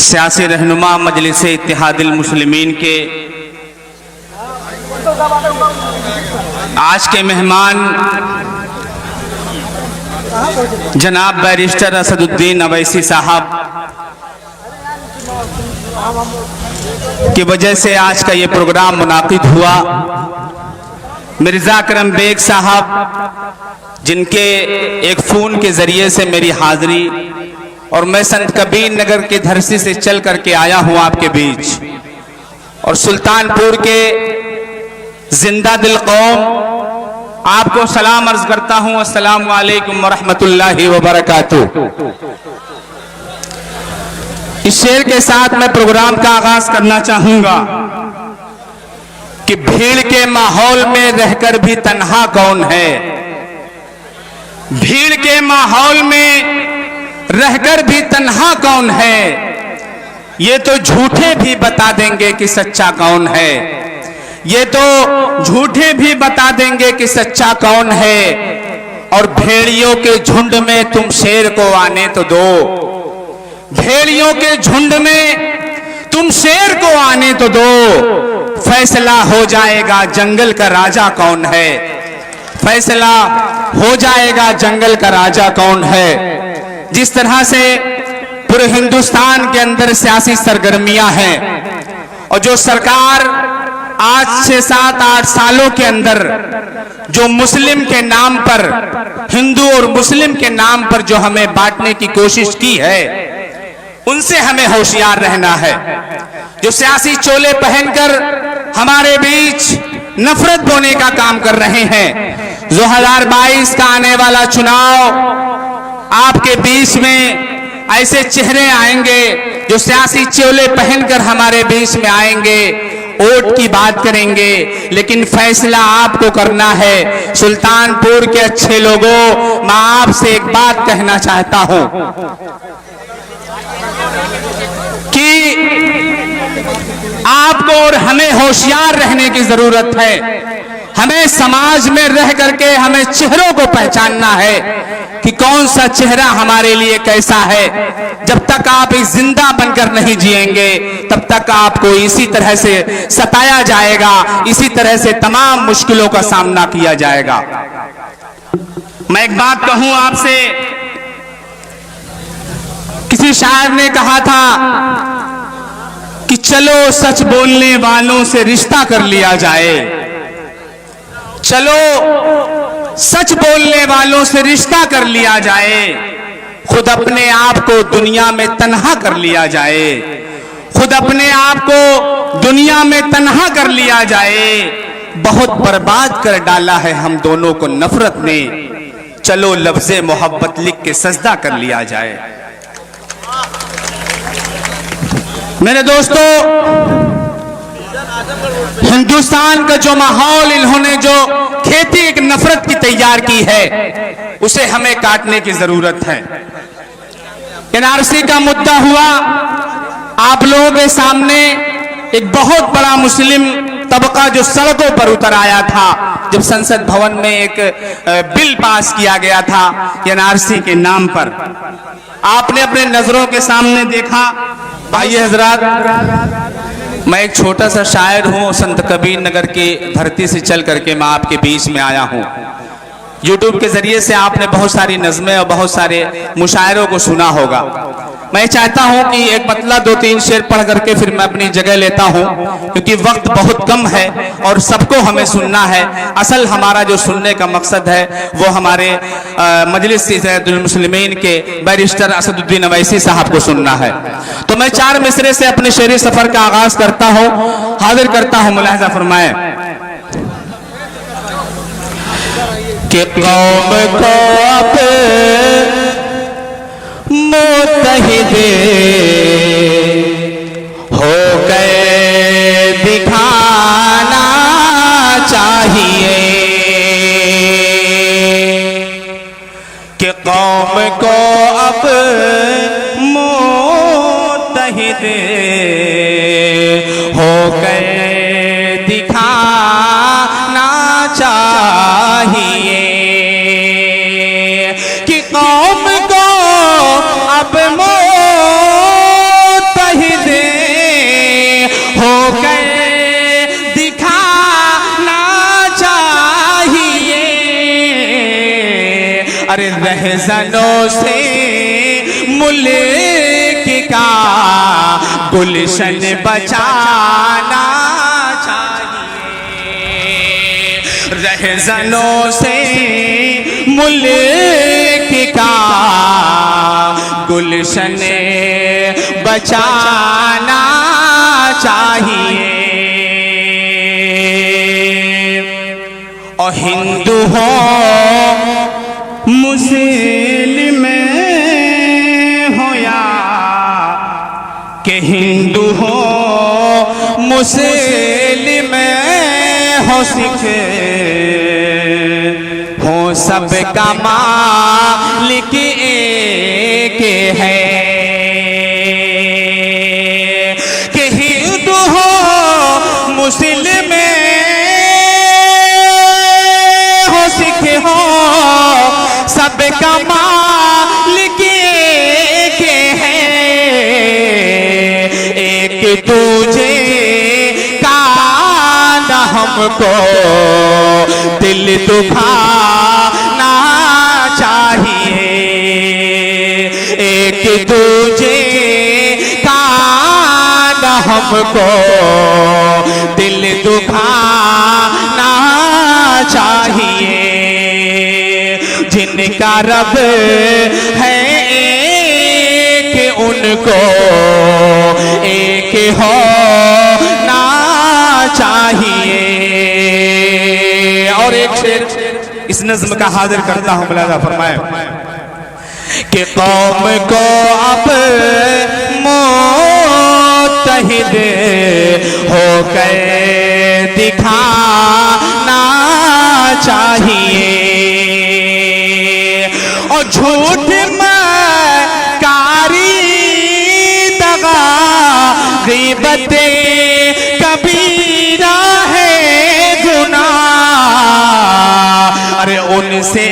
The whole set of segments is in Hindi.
सियासी रहनुमा मजलिस इत्तेहादुल मुस्लिमीन के आज के मेहमान जनाब बैरिस्टर असदुद्दीन अवैसी साहब की वजह से आज का ये प्रोग्राम मुनाकिद हुआ। मिर्ज़ा करम बेग साहब जिनके एक फ़ोन के ज़रिए से मेरी हाज़िरी और मैं संत कबीर नगर के धरती से चल करके आया हूँ आपके बीच, और सुल्तानपुर के जिंदा दिल कौम आपको सलाम अर्ज करता हूँ। अस्सलामु अलैकुम वरहमतुल्लाहि वबरकातुहू। इस शेर के साथ मैं प्रोग्राम का आगाज करना चाहूंगा कि भीड़ के माहौल में रहकर भी तन्हा कौन है। भीड़ के माहौल में रहकर भी तन्हा कौन है, ये तो झूठे भी बता देंगे कि सच्चा कौन है। ये तो झूठे भी बता देंगे कि सच्चा कौन है। और भेड़ियों के झुंड में तुम शेर को आने तो दो, भेड़ियों के झुंड में तुम शेर को आने तो दो, फैसला हो जाएगा जंगल का राजा कौन है। फैसला हो जाएगा जंगल का राजा कौन है। जिस तरह से पूरे हिंदुस्तान के अंदर सियासी सरगर्मियां हैं और जो सरकार आज से 7-8 सालों के अंदर जो मुस्लिम के नाम पर, हिंदू और मुस्लिम के नाम पर जो हमें बांटने की कोशिश की है, उनसे हमें होशियार रहना है। जो सियासी चोले पहनकर हमारे बीच नफरत बोने का काम कर रहे हैं। 2022 का आने वाला चुनाव, आपके बीच में ऐसे चेहरे आएंगे जो सियासी चोले पहनकर हमारे बीच में आएंगे, वोट की बात करेंगे, लेकिन फैसला आपको करना है। सुल्तानपुर के अच्छे लोगों, मैं आपसे एक बात कहना चाहता हूं कि आपको और हमें होशियार रहने की जरूरत है। हमें समाज में रह करके हमें चेहरों को पहचानना है कि कौन सा चेहरा हमारे लिए कैसा है। जब तक आप एक जिंदा बनकर नहीं जिएंगे, तब तक आपको इसी तरह से सताया जाएगा, इसी तरह से तमाम मुश्किलों का सामना किया जाएगा। मैं एक बात कहूं आपसे, किसी शायर ने कहा था कि चलो सच बोलने वालों से रिश्ता कर लिया जाए, चलो सच बोलने वालों से रिश्ता कर लिया जाए, खुद अपने आप को दुनिया में तन्हा कर लिया जाए, खुद अपने आप को दुनिया में तन्हा कर लिया जाए। बहुत बर्बाद कर डाला है हम दोनों को नफरत ने, चलो लफ्ज़े मोहब्बत लिख के सजदा कर लिया जाए। मेरे दोस्तों, हिंदुस्तान का जो माहौल इन्होंने जो खेती एक नफरत की तैयार की है, उसे हमें काटने की जरूरत है। एनआरसी का मुद्दा हुआ, आप लोगों के सामने एक बहुत बड़ा मुस्लिम तबका जो सड़कों पर उतर आया था जब संसद भवन में एक बिल पास किया गया था एनआरसी के नाम पर, आपने अपने नजरों के सामने देखा। आइए हजरात, मैं एक छोटा सा शायर हूँ, संत कबीर नगर की धरती से चल करके मैं आपके बीच में आया हूँ। यूट्यूब के जरिए से आपने बहुत सारी नज़में और बहुत सारे मुशायरों को सुना होगा। मैं चाहता हूं कि एक पतला 2-3 शेर पढ़ करके फिर मैं अपनी जगह लेता हूं, क्योंकि वक्त बहुत कम है और सबको हमें सुनना है। असल हमारा जो सुनने का मकसद है वो हमारे मजलिस इत्तेहादुल मुस्लिमीन के बैरिस्टर असदुद्दीन अवैसी साहब को सुनना है। तो मैं 4 मिसरे से अपने शेरी सफर का आगाज करता हूँ, हाजिर करता हूँ, मुलाहिजा फरमाए कि कौम को अब मुत्तहिदे हो गए दिखाना चाहिए, कि कौम को अब मुत्तहिदे हो गए दिखाना चाहिए, कि कौम को अब मुत्तहिदे अरे रहज़नों से मुल्क का गुलशन बचाना चाहिए। रहज़नों से मुल्क का गुलशन बचाना चाहिए। और हिंदू हो मुस्लिम हो या कि हिंदू हो मुस्लिम हो सिख हो, सबका मालिक एक है। कि हिंदू हो मुस्लिम हो सिख हो, सबका मालिक एक है। एक दूजे का न हमको दिल दुखाना चाहिए। एक दूजे का न हमको दिल दुखाना चाहिए। जिनका रब है एक, उनको एक होना चाहिए। और एक शेर इस नज़्म का हाजिर करता हूं, मुलाज़ा फरमाए कि कौम को अब मुत्तहिद होकर दिखाना चाहिए। और झूठ में कारी दगा ग़ीबत कबीरा है गुनाह। अरे उनसे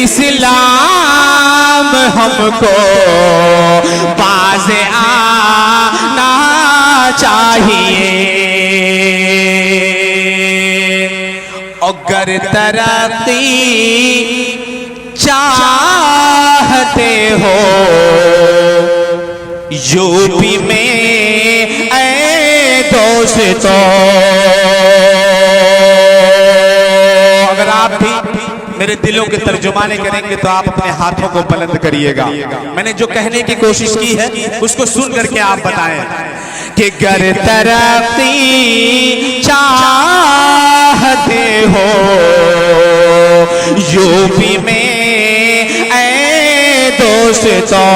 इस्लाम हमको बाज़ आना चाहिए। अगर तरक्की चाहते हो यूपी में ऐ दोस्तों, अगर आप भी मेरे दिलों के तर्जुमाने करेंगे तो आप अपने हाथों को बुलंद करिएगा। मैंने जो कहने की कोशिश की है उसको सुन करके आप बताएं कि गर तरक्की चाहते हो यूपी में ऐ दोस्तों,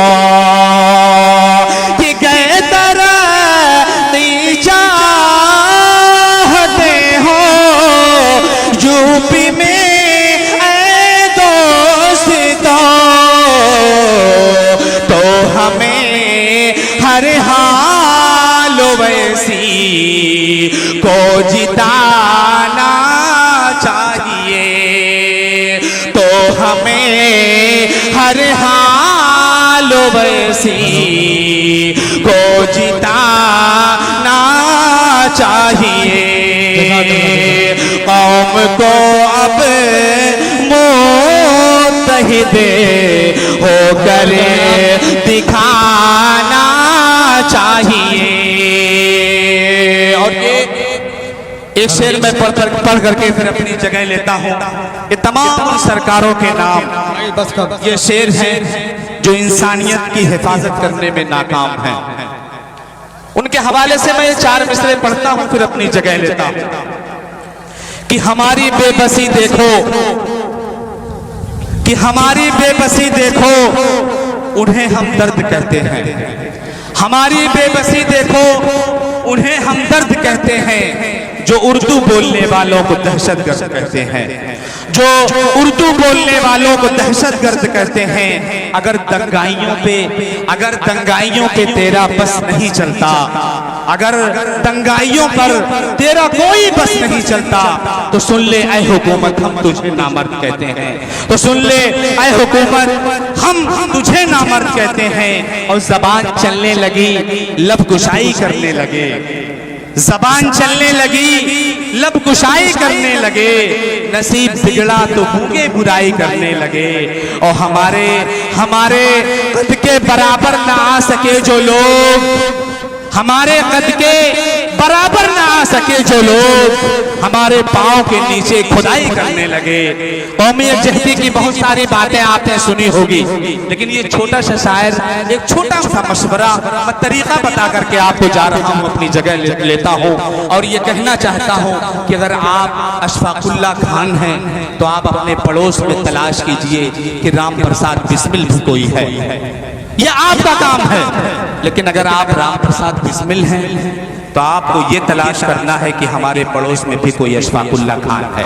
कि गए तरक्की चाहते हो यूपी में तो हमें हर हाल वैसी को जिताना चाहिए। तो हमें हर हाल वैसी को जिताना चाहिए। कौम को अब मुत्तहिद होकर दिखाना चाहिए। और एक शेर में पढ़ करके फिर अपनी जगह लेता हूँ। ये तमाम सरकारों के नाम ये शेर हैं जो इंसानियत की हिफाजत करने में नाकाम हैं। उनके हवाले से मैं 4 मिसरे पढ़ता हूँ फिर अपनी जगह लेता हूँ कि हमारी बेबसी देखो, कि हमारी बेबसी देखो उन्हें हम दर्द कहते हैं। हमारी बेबसी देखो उन्हें हम दर्द कहते हैं। जो उर्दू बोलने वालों को दहशतगर्द कहते हैं, जो उर्दू बोलने वालों को दहशतगर्द कहते हैं। अगर दंगाइयों पे तेरा बस नहीं चलता, अगर दंगाइयों पर तेरा कोई बस नहीं चलता तो सुन ले ऐ हुकूमत हम तुझे नामर्द कहते हैं। तो सुन ले ऐ हुकूमत हम तुझे नामर्द कहते हैं। और जबान चलने लगी, लब कुशाई करने लगे। जबान चलने लगी, लब कुशाई करने लगे, नसीब बिगड़ा तो भूखे बुराई करने लगे। और हमारे कद के बराबर ना आ सके जो लोग, हमारे कद के बराबर ना आ सके जो लोग हमारे पांव के नीचे खुदाई करने लगे। कौमी यकजहती की बहुत सारी बातें आपने सुनी होगी, लेकिन ये छोटा सा शायर एक छोटा सा मशवरा, मैं तरीका बता करके आपको जा रहा हूँ, अपनी जगह लेता हूँ और ये कहना चाहता हूँ कि अगर आप अशफाकुल्ला खान हैं तो आप अपने पड़ोस में तलाश कीजिए कि राम प्रसाद बिस्मिल भी कोई है, ये आपका काम है। लेकिन अगर आप राम प्रसाद बिस्मिल हैं तो आपको ये तलाश करना है कि हमारे पड़ोस में भी कोई अशफाकुल्ला खान है।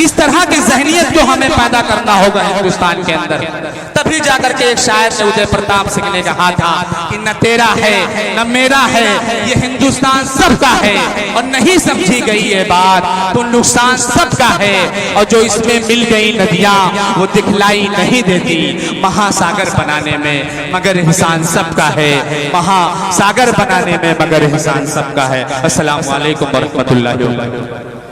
इस तरह की जहनियत को हमें पैदा करना होगा हिंदुस्तान के अंदर, तभी जाकर के एक शायर ने उदय प्रताप सिंह ने कहा था कि न तेरा है न मेरा है, ये हिंदुस्तान सबका है, और नहीं समझी गई ये बात तो नुकसान सबका है। और जो इसमें मिल गई नदियां वो दिखलाई नहीं देती महासागर बनाने में, मगर एहसान सबका है, महासागर बनाने में मगर एहसान सबका है। अस्सलामु अलैकुम व रहमतुल्लाहि व बरकातहू।